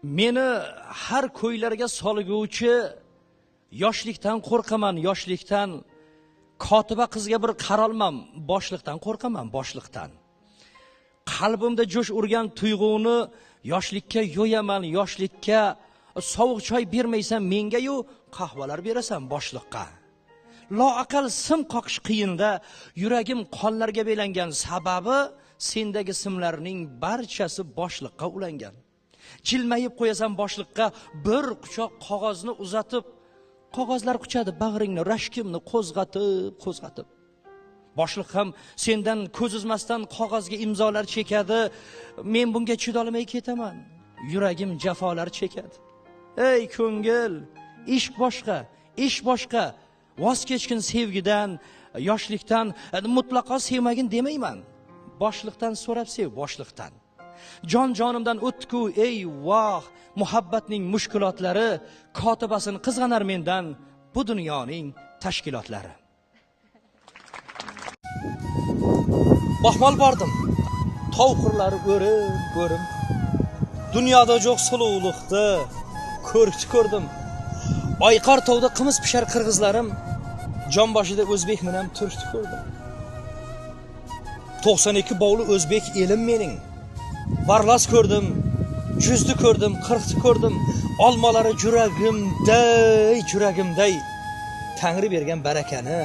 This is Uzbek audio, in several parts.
Meni har ko'ylarga solguvchi yoshlikdan qo'rqaman, yoshlikdan kotiba qizga bir qarolmam, boshliqdan qo'rqaman, boshliqdan. Qalbimda jo'sh urgan tuyg'uni yoshlikka yo'yaman, yoshlikka sovuq choy bermaysan menga-yu qahvalar berasan boshliqqa. Loaqal sim qoqish qiyinda yuragim qonlarga belangan sababi sendagi simlarning barchasi boshliqqa ulangan. Jilmayib qo'yasan boshliqqa bir quchoq qog'ozni uzatib, qog'ozlar quchadi bag'ringni, rashkimni qo'zg'atib. Boshliq ham sendan ko'z uzmasdan qog'ozga imzolar chekadi. Men bunga chidolmay ketaman. Yuragim jafolar chekadi. Ey ko'ngil, ish boshqa, ish boshqa. Voz kechgin sevgidan, yoshlikdan, mutlaqo sevmagin demayman. Boshliqdan so'rab sev, boshliqdan. Jon-jonimdan o'tdi-ku, ey voh, muhabbatning mushkulotlari, kotibasini qizg'anar mendan bu dunyoning tashkilotlari. Baxmal bordim. Tog' qirlari o'rim. Dunyoda yo'q suluqliqni ko'rdim. Oyqor tovda qimiz pishar qirg'izlarim, jonboshida o'zbek menam turishni ko'rdim. 92 bovli o'zbek elim mening. Barlas ko'rdim, juzni ko'rdim, qirqni ko'rdim. Olmalari juragimday Tangri bergan barakani,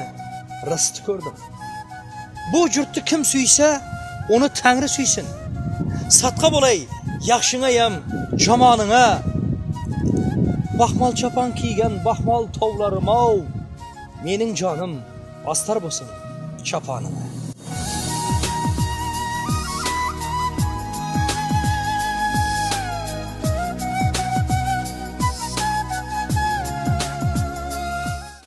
rizqni ko'rdim. Bu jurtni kim suysa, uni Tangri suysin. Sadqa bo'lay yaxshingayam, jamoninga. Baxmal chopon kiygan baxmal tovlarim-ov, mening jonim ostar bo'lsin choponimga.